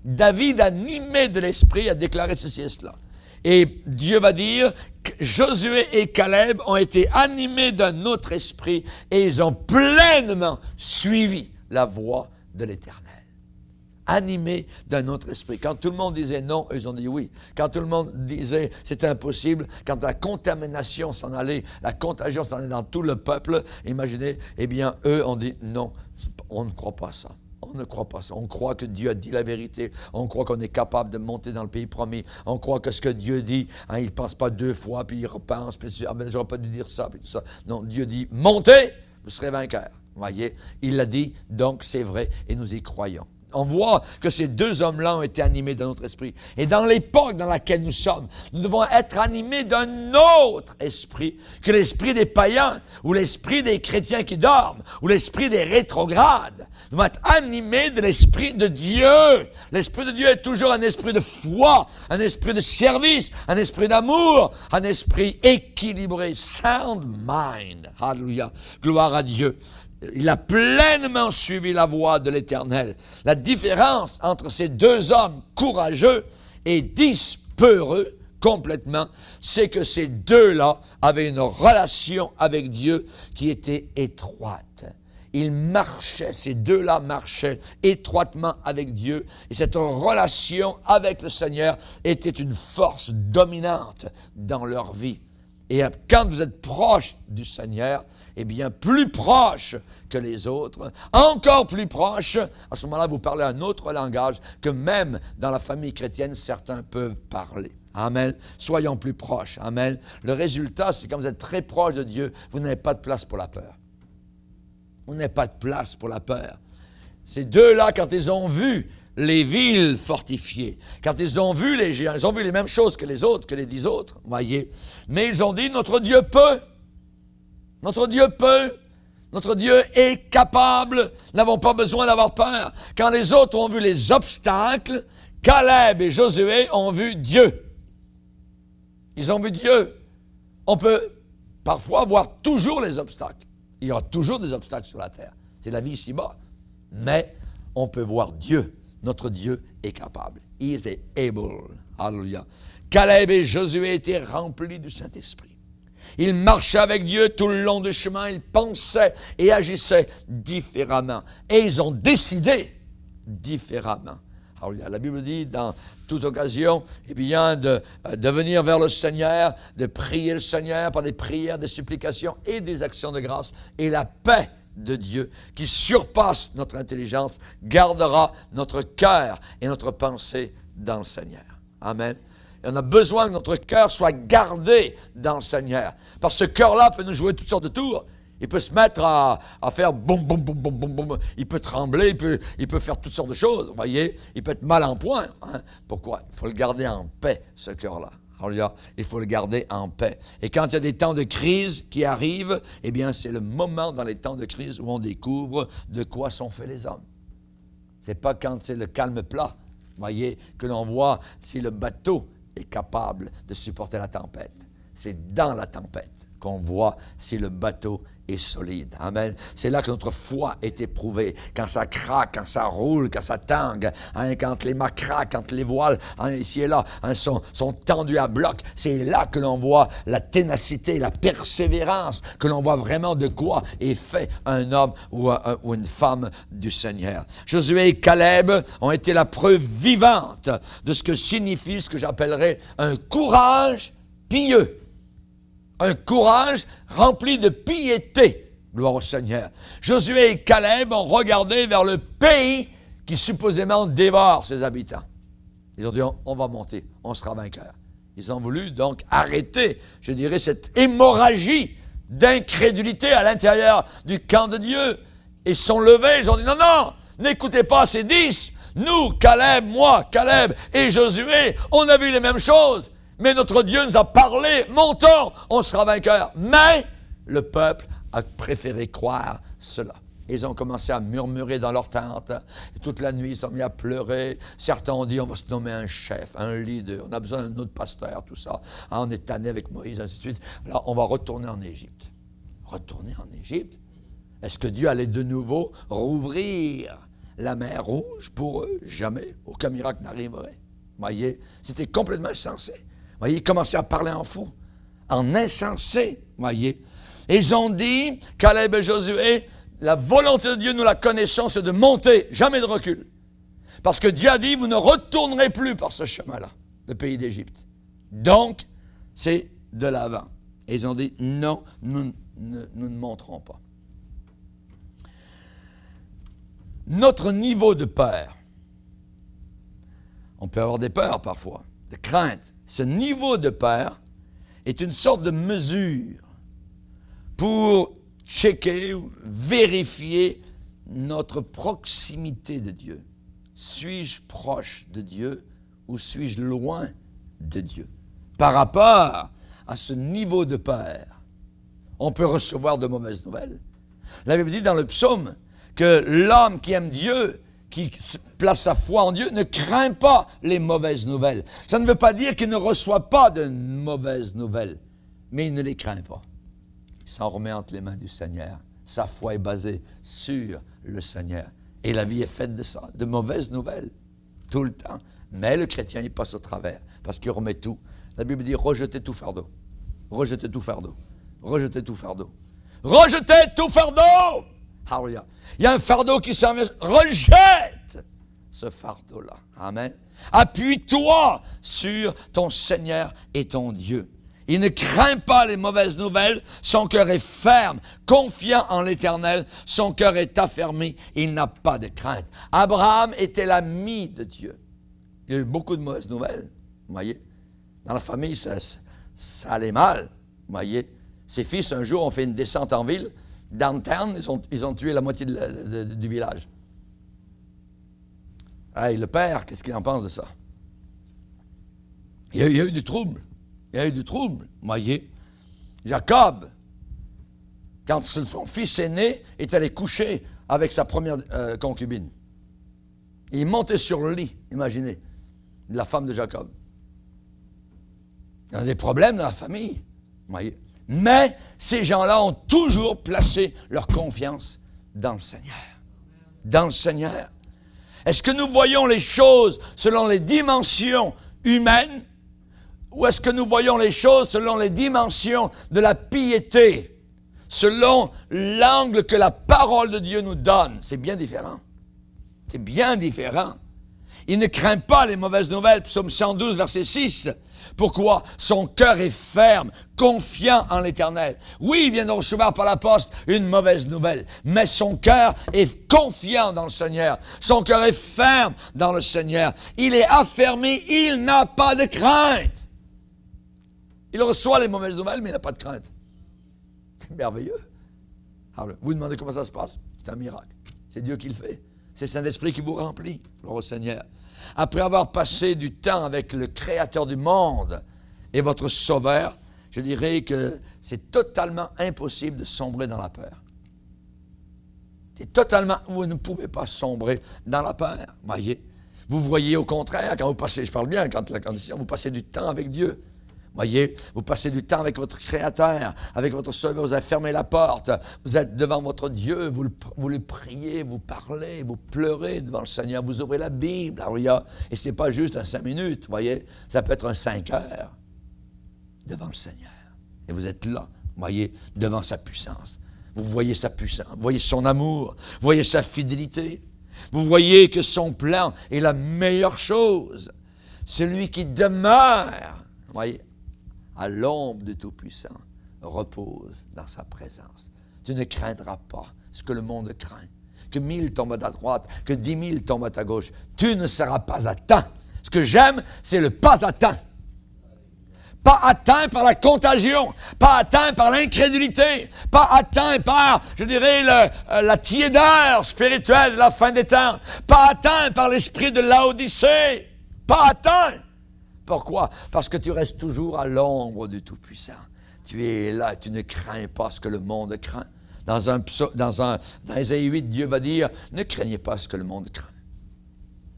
David, animé de l'esprit, a déclaré ceci et cela. Et Dieu va dire que Josué et Caleb ont été animés d'un autre esprit et ils ont pleinement suivi la voie de l'Éternel. Animés d'un autre esprit. Quand tout le monde disait non, eux ils ont dit oui. Quand tout le monde disait c'est impossible, quand la contamination s'en allait, la contagion s'en allait dans tout le peuple, imaginez, eh bien eux ont dit non, on ne croit pas ça. On ne croit pas ça. On croit que Dieu a dit la vérité. On croit qu'on est capable de monter dans le pays promis. On croit que ce que Dieu dit, il ne pense pas 2 fois, puis il repense, puis il dit, ah ben, j'aurais pas dû dire ça, puis tout ça. Non, Dieu dit, montez, vous serez vainqueurs. Vous voyez, il l'a dit, donc c'est vrai, et nous y croyons. On voit que ces 2 hommes-là ont été animés de notre esprit. Et dans l'époque dans laquelle nous sommes, nous devons être animés d'un autre esprit que l'esprit des païens, ou l'esprit des chrétiens qui dorment, ou l'esprit des rétrogrades. Nous devons être animés de l'esprit de Dieu. L'esprit de Dieu est toujours un esprit de foi, un esprit de service, un esprit d'amour, un esprit équilibré, sound mind. Alléluia. Gloire à Dieu. Il a pleinement suivi la voie de l'Éternel. La différence entre ces 2 hommes courageux et dispeureux complètement, c'est que ces 2-là avaient une relation avec Dieu qui était étroite. Ils marchaient, ces 2-là marchaient étroitement avec Dieu, et cette relation avec le Seigneur était une force dominante dans leur vie. Et quand vous êtes proche du Seigneur, eh bien, plus proche que les autres, encore plus proche, à ce moment-là, vous parlez un autre langage que même dans la famille chrétienne, certains peuvent parler. Amen. Soyons plus proches. Amen. Le résultat, c'est quand vous êtes très proche de Dieu, vous n'avez pas de place pour la peur. Vous n'avez pas de place pour la peur. Ces 2-là, quand ils ont vu les villes fortifiées, quand ils ont vu les géants, ils ont vu les mêmes choses que les autres, que les 10 autres, voyez. Mais ils ont dit, notre Dieu peut. Notre Dieu peut. Notre Dieu est capable. Nous n'avons pas besoin d'avoir peur. Quand les autres ont vu les obstacles, Caleb et Josué ont vu Dieu. Ils ont vu Dieu. On peut parfois voir toujours les obstacles. Il y aura toujours des obstacles sur la terre. C'est la vie ici-bas. Mais on peut voir Dieu. Notre Dieu est capable. He is able. Alléluia. Caleb et Josué étaient remplis du Saint-Esprit. Ils marchaient avec Dieu tout le long du chemin. Ils pensaient et agissaient différemment. Et ils ont décidé différemment. Alléluia. La Bible dit dans toute occasion, eh bien, de venir vers le Seigneur, de prier le Seigneur par des prières, des supplications et des actions de grâce. Et la paix de Dieu, qui surpasse notre intelligence, gardera notre cœur et notre pensée dans le Seigneur. Amen. Et on a besoin que notre cœur soit gardé dans le Seigneur. Parce que ce cœur-là peut nous jouer toutes sortes de tours. Il peut se mettre à faire boum, boum, boum, boum, boum, boum. Il peut trembler, il peut faire toutes sortes de choses. Vous voyez, il peut être mal en point. Hein? Pourquoi? Il faut le garder en paix, ce cœur-là. Alléluia. Il faut le garder en paix. Et quand il y a des temps de crise qui arrivent, eh bien, c'est le moment dans les temps de crise où on découvre de quoi sont faits les hommes. Ce n'est pas quand c'est le calme plat, voyez, que l'on voit si le bateau est capable de supporter la tempête. C'est dans la tempête qu'on voit si le bateau est solide. Amen. C'est là que notre foi est éprouvée. Quand ça craque, quand ça roule, quand ça tangue, hein, quand les mâts craquent, quand les voiles, hein, ici et là, hein, sont tendus à bloc. C'est là que l'on voit la ténacité, la persévérance, que l'on voit vraiment de quoi est fait un homme ou une femme du Seigneur. Josué et Caleb ont été la preuve vivante de ce que signifie ce que j'appellerais un courage pieux. Un courage rempli de piété. Gloire au Seigneur. Josué et Caleb ont regardé vers le pays qui supposément dévore ses habitants. Ils ont dit, on va monter, on sera vainqueur. Ils ont voulu donc arrêter, je dirais, cette hémorragie d'incrédulité à l'intérieur du camp de Dieu. Ils sont levés, ils ont dit, non, non, n'écoutez pas ces 10. Nous, Caleb, moi, Caleb et Josué, on a vu les mêmes choses. Mais notre Dieu nous a parlé, montons, on sera vainqueur. Mais le peuple a préféré croire cela. Ils ont commencé à murmurer dans leur tente. Et toute la nuit, ils sont mis à pleurer. Certains ont dit, on va se nommer un chef, un leader. On a besoin d'un autre pasteur, tout ça. Ah, on est tanné avec Moïse, ainsi de suite. Alors, on va retourner en Égypte. Retourner en Égypte? Est-ce que Dieu allait de nouveau rouvrir la mer Rouge pour eux? Jamais. Aucun miracle n'arriverait. Voyez, c'était complètement insensé. Voyez, ils commençaient à parler en fou, en insensé, voyez. Ils ont dit, Caleb et Josué, la volonté de Dieu, nous la connaissons, c'est de monter, jamais de recul. Parce que Dieu a dit, vous ne retournerez plus par ce chemin-là, le pays d'Égypte. Donc, c'est de l'avant. Et ils ont dit, non, nous ne monterons pas. notre niveau de peur. On peut avoir des peurs parfois, de crainte. Ce niveau de peur est une sorte de mesure pour checker ou vérifier notre proximité de Dieu. Suis-je proche de Dieu ou suis-je loin de Dieu? Par rapport à ce niveau de peur, on peut recevoir de mauvaises nouvelles. La Bible dit dans le psaume que l'homme qui aime Dieu, qui place sa foi en Dieu, ne craint pas les mauvaises nouvelles. Ça ne veut pas dire qu'il ne reçoit pas de mauvaises nouvelles, mais il ne les craint pas. Il s'en remet entre les mains du Seigneur. Sa foi est basée sur le Seigneur. Et la vie est faite de ça, de mauvaises nouvelles, tout le temps. Mais le chrétien, il passe au travers, parce qu'il remet tout. La Bible dit, rejetez tout fardeau. Rejetez tout fardeau. Rejetez tout fardeau. Rejetez tout fardeau! Alléluia. Il y a un fardeau qui s'en vient. Rejette ce fardeau-là. Amen. Appuie-toi sur ton Seigneur et ton Dieu. Il ne craint pas les mauvaises nouvelles. Son cœur est ferme, confiant en l'Éternel. Son cœur est affermi. Il n'a pas de crainte. Abraham était l'ami de Dieu. Il y a eu beaucoup de mauvaises nouvelles. Vous voyez? Dans la famille, ça allait mal. Vous voyez? Ses fils, un jour, ont fait une descente en ville. Downtown, ils ont tué la moitié du village. Hey, le père, qu'est-ce qu'il en pense de ça? Il y a eu du trouble. Il y a eu du trouble, vous voyez. Jacob, quand son fils aîné est allé coucher avec sa première concubine, il est monté sur le lit, imaginez, de la femme de Jacob. Il y a des problèmes dans la famille, vous voyez. Mais ces gens-là ont toujours placé leur confiance dans le Seigneur. Dans le Seigneur. Est-ce que nous voyons les choses selon les dimensions humaines ou est-ce que nous voyons les choses selon les dimensions de la piété, selon l'angle que la parole de Dieu nous donne? C'est bien différent. C'est bien différent. Il ne craint pas les mauvaises nouvelles. Psaume 112, verset 6. Pourquoi? Son cœur est ferme, confiant en l'Éternel. Oui, il vient de recevoir par la poste une mauvaise nouvelle, mais son cœur est confiant dans le Seigneur. Son cœur est ferme dans le Seigneur. Il est affermi, il n'a pas de crainte. Il reçoit les mauvaises nouvelles, mais il n'a pas de crainte. C'est merveilleux. Alors, vous vous demandez comment ça se passe? C'est un miracle. C'est Dieu qui le fait. C'est le Saint-Esprit qui vous remplit. Gloire au Seigneur. Après avoir passé du temps avec le Créateur du monde et votre Sauveur, je dirais que c'est totalement impossible de sombrer dans la peur. C'est totalement... Vous ne pouvez pas sombrer dans la peur, voyez. Vous voyez au contraire, quand vous passez, je parle bien, quand la condition, vous passez du temps avec Dieu. Voyez, vous passez du temps avec votre Créateur, avec votre Sauveur, vous avez fermé la porte, vous êtes devant votre Dieu, vous le priez, vous parlez, vous pleurez devant le Seigneur, vous ouvrez la Bible, alléluia. Et ce n'est pas juste un 5 minutes, voyez, ça peut être un 5 heures devant le Seigneur. Et vous êtes là, voyez, devant sa puissance. Vous voyez sa puissance, vous voyez son amour, vous voyez sa fidélité. Vous voyez que son plan est la meilleure chose. Celui qui demeure, voyez, à l'ombre du Tout-Puissant, repose dans sa présence. Tu ne craindras pas ce que le monde craint. Que 1000 tombent à ta droite, que 10 000 tombent à ta gauche. Tu ne seras pas atteint. Ce que j'aime, c'est le pas atteint. Pas atteint par la contagion, pas atteint par l'incrédulité, pas atteint par, je dirais, la tiédeur spirituelle de la fin des temps, pas atteint par l'esprit de Laodicée, pas atteint. Pourquoi? Parce que tu restes toujours à l'ombre du Tout-Puissant. Tu es là et tu ne crains pas ce que le monde craint. Dans Ésaïe 8, Dieu va dire, ne craignez pas ce que le monde craint.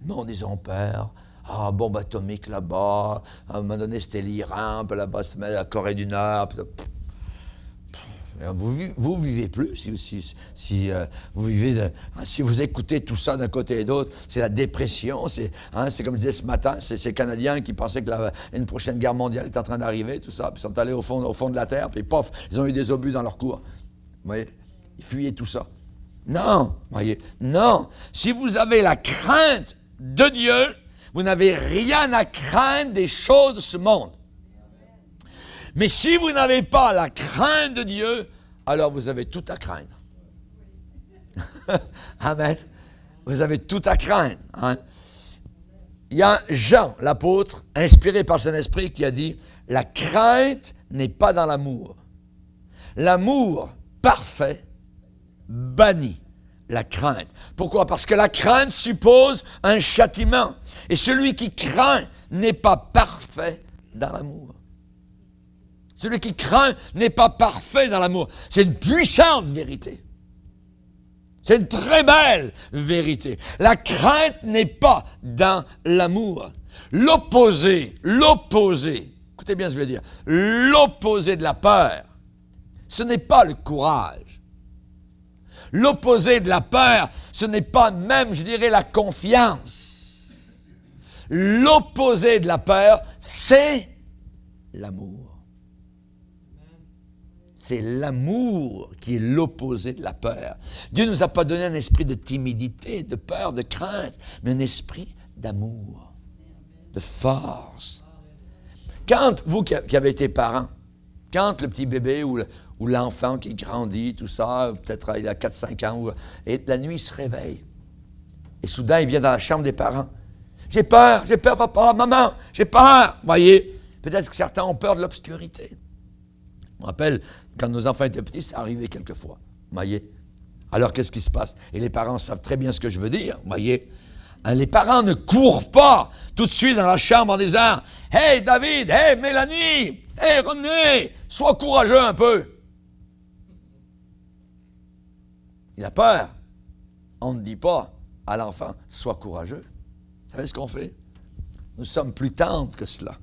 Non, disons peur. Ah, bombe atomique là-bas. À un moment donné, c'était l'Iran, puis là-bas, c'était la Corée du Nord. Vous vivez plus si vous vivez si vous écoutez tout ça d'un côté et d'autre, c'est la dépression, c'est comme je disais ce matin, c'est ces Canadiens qui pensaient que une prochaine guerre mondiale est en train d'arriver, tout ça, puis ils sont allés au fond de la terre, puis pof, ils ont eu des obus dans leur cour. Vous voyez, ils fuyaient tout ça. Non, vous voyez, non. Si vous avez la crainte de Dieu, vous n'avez rien à craindre des choses de ce monde. Mais si vous n'avez pas la crainte de Dieu, alors vous avez tout à craindre. Amen. vous avez tout à craindre. Hein? Il y a Jean, l'apôtre, inspiré par le Saint-Esprit, qui a dit « La crainte n'est pas dans l'amour. L'amour parfait bannit la crainte. » Pourquoi? Parce que la crainte suppose un châtiment. Et celui qui craint n'est pas parfait dans l'amour. Celui qui craint n'est pas parfait dans l'amour. C'est une puissante vérité. C'est une très belle vérité. La crainte n'est pas dans l'amour. L'opposé, écoutez bien ce que je veux dire, l'opposé de la peur, ce n'est pas le courage. L'opposé de la peur, ce n'est pas même, je dirais, la confiance. L'opposé de la peur, c'est l'amour. C'est l'amour qui est l'opposé de la peur. Dieu ne nous a pas donné un esprit de timidité, de peur, de crainte, mais un esprit d'amour, de force. Quand vous qui avez été parents, quand le petit bébé ou l'enfant qui grandit, tout ça, peut-être il a 4-5 ans, et la nuit il se réveille, et soudain il vient dans la chambre des parents. J'ai peur papa, maman, j'ai peur. Vous voyez, peut-être que certains ont peur de l'obscurité. Je me rappelle, quand nos enfants étaient petits, ça arrivait quelquefois. Vous voyez? Alors, qu'est-ce qui se passe? Et les parents savent très bien ce que je veux dire. Vous voyez? Les parents ne courent pas tout de suite dans la chambre en disant « Hey David, hey Mélanie, hey René, sois courageux un peu. » Il a peur. On ne dit pas à l'enfant « Sois courageux. » Vous savez ce qu'on fait? Nous sommes plus tendres que cela.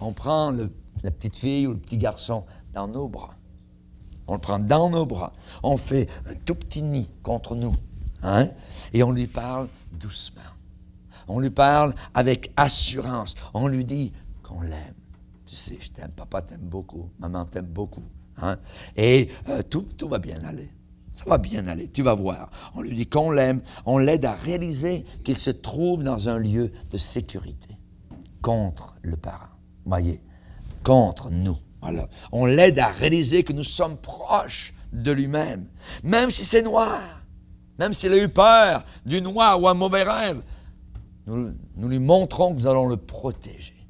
On prend la petite fille ou le petit garçon dans nos bras. On le prend dans nos bras. On fait un tout petit nid contre nous. Hein? Et on lui parle doucement. On lui parle avec assurance. On lui dit qu'on l'aime. Tu sais, je t'aime, papa t'aime beaucoup, maman t'aime beaucoup. Hein? Et tout va bien aller. Ça va bien aller, tu vas voir. On lui dit qu'on l'aime. On l'aide à réaliser qu'il se trouve dans un lieu de sécurité contre le parent. Voyez, contre nous. Voilà. On l'aide à réaliser que nous sommes proches de lui-même. Même si c'est noir, même s'il a eu peur du noir ou un mauvais rêve, nous lui montrons que nous allons le protéger.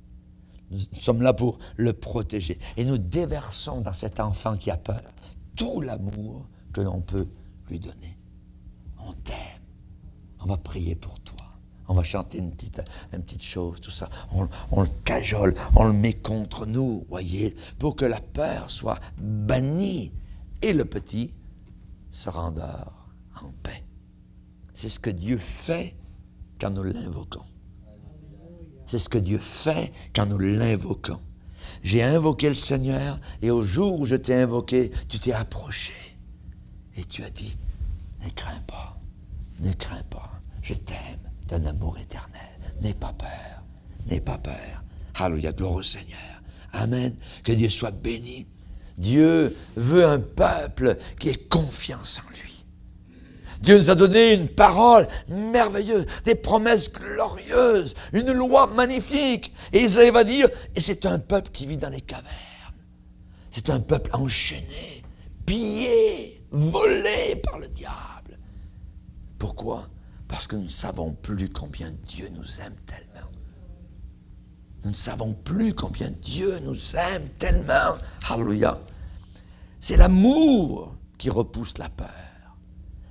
Nous sommes là pour le protéger. Et nous déversons dans cet enfant qui a peur tout l'amour que l'on peut lui donner. On t'aime. On va prier pour toi. On va chanter une petite chose, tout ça. On le cajole, on le met contre nous, voyez, pour que la peur soit bannie. Et le petit se rendort en paix. C'est ce que Dieu fait quand nous l'invoquons. C'est ce que Dieu fait quand nous l'invoquons. J'ai invoqué le Seigneur, et au jour où je t'ai invoqué, tu t'es approché. Et tu as dit, ne crains pas, je t'aime d'un amour éternel. N'aie pas peur, n'aie pas peur. Alléluia, gloire au Seigneur. Amen. Que Dieu soit béni. Dieu veut un peuple qui ait confiance en lui. Dieu nous a donné une parole merveilleuse, des promesses glorieuses, une loi magnifique. Et Isaïe va dire, et c'est un peuple qui vit dans les cavernes. C'est un peuple enchaîné, pillé, volé par le diable. Pourquoi? Parce que nous ne savons plus combien Dieu nous aime tellement. Nous ne savons plus combien Dieu nous aime tellement. Alléluia. C'est l'amour qui repousse la peur.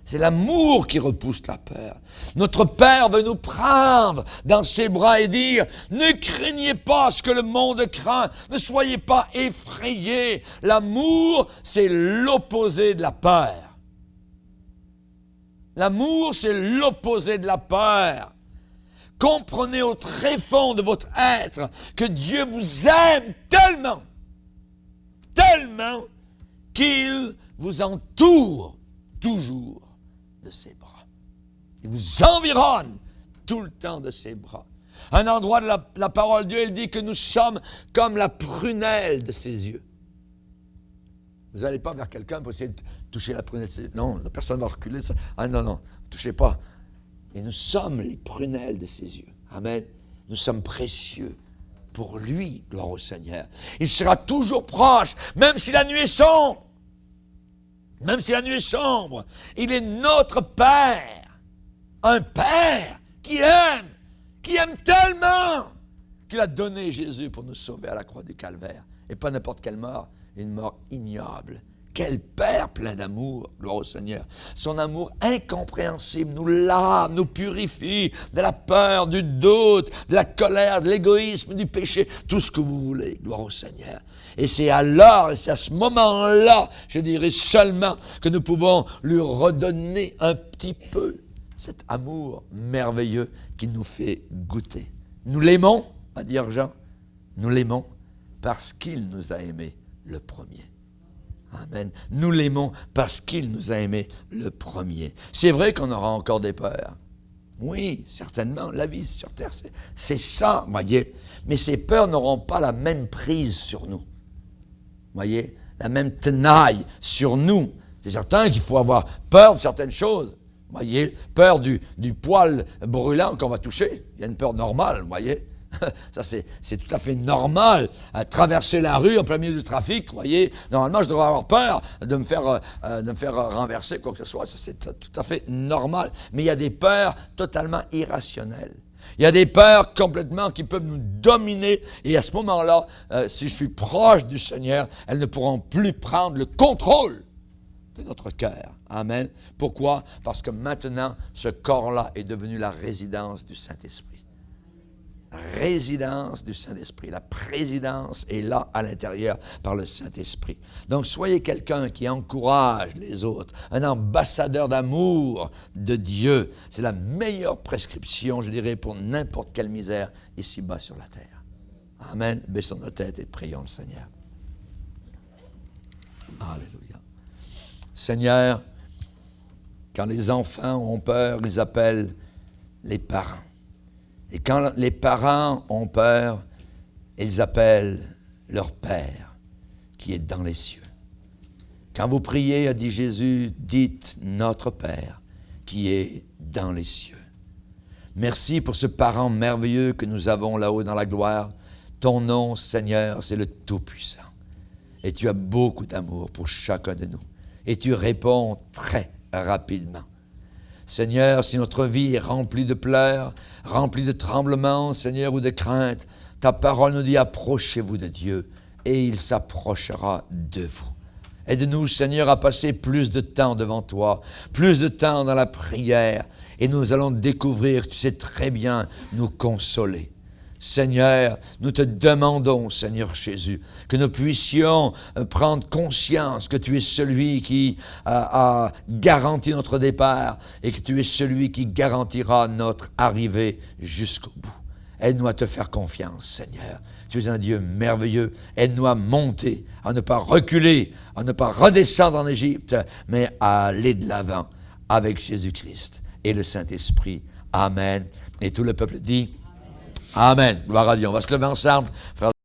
C'est l'amour qui repousse la peur. Notre Père veut nous prendre dans ses bras et dire, ne craignez pas ce que le monde craint, ne soyez pas effrayés. L'amour, c'est l'opposé de la peur. L'amour, c'est l'opposé de la peur. Comprenez au tréfonds de votre être que Dieu vous aime tellement, tellement qu'il vous entoure toujours de ses bras. Il vous environne tout le temps de ses bras. Un endroit de la parole de Dieu, il dit que nous sommes comme la prunelle de ses yeux. Vous n'allez pas vers quelqu'un pour essayer de toucher la prunelle de ses yeux. Non, la personne va reculer. Ça. Ah non, ne touchez pas. Et nous sommes les prunelles de ses yeux. Amen. Nous sommes précieux pour lui, gloire au Seigneur. Il sera toujours proche, même si la nuit est sombre. Même si la nuit est sombre, il est notre Père. Un Père qui aime tellement, qu'il a donné Jésus pour nous sauver à la croix du Calvaire. Et pas n'importe quelle mort, une mort ignoble. Quel Père plein d'amour, gloire au Seigneur. Son amour incompréhensible nous lave, nous purifie de la peur, du doute, de la colère, de l'égoïsme, du péché, tout ce que vous voulez, gloire au Seigneur. Et c'est alors, et c'est à ce moment-là, je dirais seulement, que nous pouvons lui redonner un petit peu cet amour merveilleux qu'il nous fait goûter. Nous l'aimons, va dire Jean, nous l'aimons parce qu'il nous a aimés le premier. Amen. Nous l'aimons parce qu'il nous a aimés le premier. C'est vrai qu'on aura encore des peurs. Oui, certainement, la vie sur terre, c'est ça, voyez. Mais ces peurs n'auront pas la même prise sur nous. Voyez, la même tenaille sur nous. C'est certain qu'il faut avoir peur de certaines choses. Voyez, peur du poil brûlant qu'on va toucher. Il y a une peur normale, voyez. Ça, c'est tout à fait normal. Traverser la rue en plein milieu du trafic, voyez, normalement, je devrais avoir peur de me faire renverser, quoi que ce soit. Ça, c'est tout à fait normal. Mais il y a des peurs totalement irrationnelles. Il y a des peurs complètement qui peuvent nous dominer. Et à ce moment-là, si je suis proche du Seigneur, elles ne pourront plus prendre le contrôle de notre cœur. Amen. Pourquoi? Parce que maintenant, ce corps-là est devenu la résidence du Saint-Esprit. Résidence du Saint-Esprit. La présidence est là à l'intérieur par le Saint-Esprit. Donc, soyez quelqu'un qui encourage les autres, un ambassadeur d'amour de Dieu. C'est la meilleure prescription, je dirais, pour n'importe quelle misère ici-bas sur la terre. Amen. Baissons nos têtes et prions le Seigneur. Alléluia. Seigneur, quand les enfants ont peur, ils appellent les parents. Et quand les parents ont peur, ils appellent leur Père qui est dans les cieux. Quand vous priez, a dit Jésus, dites notre Père qui est dans les cieux. Merci pour ce parent merveilleux que nous avons là-haut dans la gloire. Ton nom, Seigneur, c'est le Tout-Puissant. Et tu as beaucoup d'amour pour chacun de nous. Et tu réponds très rapidement. Seigneur, si notre vie est remplie de pleurs, remplie de tremblements, Seigneur, ou de craintes, ta parole nous dit, approchez-vous de Dieu, et il s'approchera de vous. Aide-nous, Seigneur, à passer plus de temps devant toi, plus de temps dans la prière, et nous allons découvrir, tu sais très bien, nous consoler. Seigneur, nous te demandons, Seigneur Jésus, que nous puissions prendre conscience que tu es celui qui a garanti notre départ et que tu es celui qui garantira notre arrivée jusqu'au bout. Aide-nous à te faire confiance, Seigneur. Tu es un Dieu merveilleux. Aide-nous à monter, à ne pas reculer, à ne pas redescendre en Égypte, mais à aller de l'avant avec Jésus-Christ et le Saint-Esprit. Amen. Et tout le peuple dit Amen. Gloire à Dieu. On va se lever ensemble, frères.